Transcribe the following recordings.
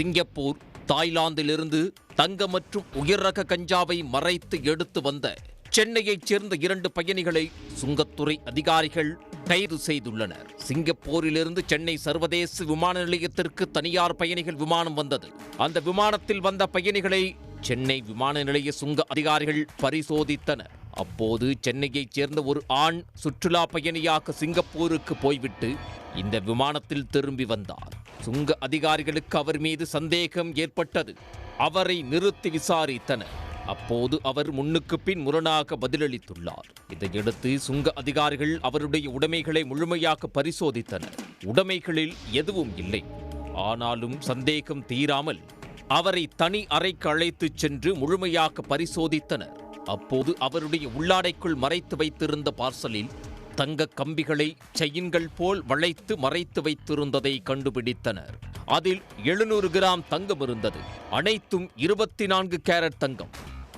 Singapore, தாய்லாந்திலிருந்து தங்கம் மற்றும் உயர் ரக கஞ்சாவை மறைத்து எடுத்து வந்த சென்னையைச் சேர்ந்த 2 பயணிகளை சுங்கத்துறை அதிகாரிகள் கைது செய்துள்ளனர். சிங்கப்பூரிலிருந்து சென்னை சர்வதேச விமான நிலையத்திற்கு தனியார் பயணிகள் விமானம் வந்தது. அந்த விமானத்தில் வந்த பயணிகளை சென்னை விமான நிலைய சுங்க அதிகாரிகள் பரிசோதித்தனர். அப்போது சென்னையைச் சேர்ந்த ஒரு ஆண் சுற்றுலா பயணியாக சிங்கப்பூருக்கு போய்விட்டு இந்த விமானத்தில் திரும்பி வந்தார். சுங்க அதிகாரிகளுக்கு அவர் மீது சந்தேகம் ஏற்பட்டது. அவரை நிறுத்தி விசாரித்தனர். அப்போது அவர் முன்னுக்கு பின் முரணாக பதிலளித்துள்ளார். இதையடுத்து சுங்க அதிகாரிகள் அவருடைய உடைமைகளை முழுமையாக பரிசோதித்தனர். உடைமைகளில் எதுவும் இல்லை. ஆனாலும் சந்தேகம் தீராமல் அவரை தனி அறைக்கு அழைத்துச் சென்று முழுமையாக பரிசோதித்தனர். அப்போது அவருடைய உள்ளாடைக்குள் மறைத்து வைத்திருந்த பார்சலில் தங்க கம்பிகளை செயின்கள் போல் வளைத்து மறைத்து வைத்திருந்ததை கண்டுபிடித்தனர். அதில் 700 கிராம் தங்கம் இருந்தது. அனைத்தும் 24 கேரட் தங்கம்.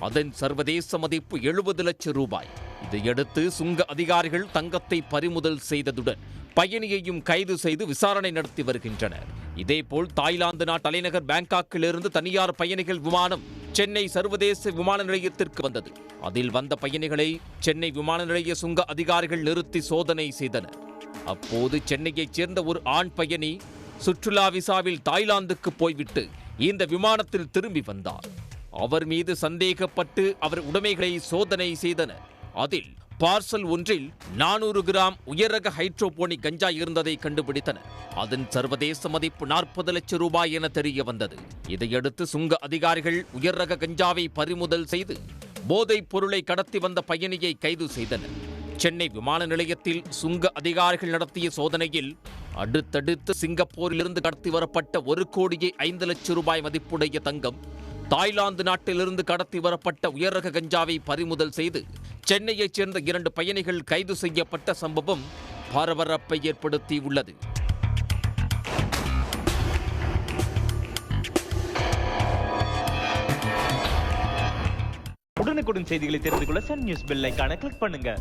அதன் சர்வதேச மதிப்பு 70 லட்சம் ரூபாய். இதையடுத்து சுங்க அதிகாரிகள் தங்கத்தை பறிமுதல் செய்ததுடன் பயணியையும் கைது செய்து விசாரணை நடத்தி வருகின்றனர். இதேபோல் தாய்லாந்து நாட்டு தலைநகர் பாங்காக்கிலிருந்து தனியார் பயணிகள் விமானம் சென்னை சர்வதேச விமான நிலையத்திற்கு வந்தது. அதில் வந்த பயணிகளை சென்னை விமான நிலைய சுங்க அதிகாரிகள் நிறுத்தி சோதனை செய்தனர். அப்போது சென்னையைச் சேர்ந்த ஒரு ஆண் பயணி சுற்றுலா விசாவில் தாய்லாந்துக்கு போய்விட்டு இந்த விமானத்தில் திரும்பி வந்தார். அவர் மீது சந்தேகப்பட்டு அவர் உடைமைகளை சோதனை செய்தனர். அதில் பார்சல் ஒன்றில் 400 கிராம் உயர்ரக ஹைட்ரோபோனிக் கஞ்சா இருந்ததை கண்டுபிடித்தனர். அதன் சர்வதேச மதிப்பு 40 லட்சம் ரூபாய் என தெரிய வந்தது. இதையடுத்து சுங்க அதிகாரிகள் உயர்ரக கஞ்சாவை பறிமுதல் செய்து போதைப் பொருளை கடத்தி வந்த பயணியை கைது செய்தனர். சென்னை விமான நிலையத்தில் சுங்க அதிகாரிகள் நடத்திய சோதனையில் அடுத்தடுத்து சிங்கப்பூரிலிருந்து கடத்தி வரப்பட்ட 1,05 லட்சம் ரூபாய் மதிப்புடைய தங்கம், தாய்லாந்து நாட்டிலிருந்து கடத்தி வரப்பட்ட உயர்ரக கஞ்சாவை பறிமுதல் செய்து சென்னையைச் சேர்ந்த 2 பயணிகள் கைது செய்யப்பட்ட சம்பவம் பரபரப்பை ஏற்படுத்தியுள்ளது. உடனுக்குடன் செய்திகளை தெரிந்து கொள்ள சன் நியூஸ் பெல் ஐகானை கிளிக் பண்ணுங்க.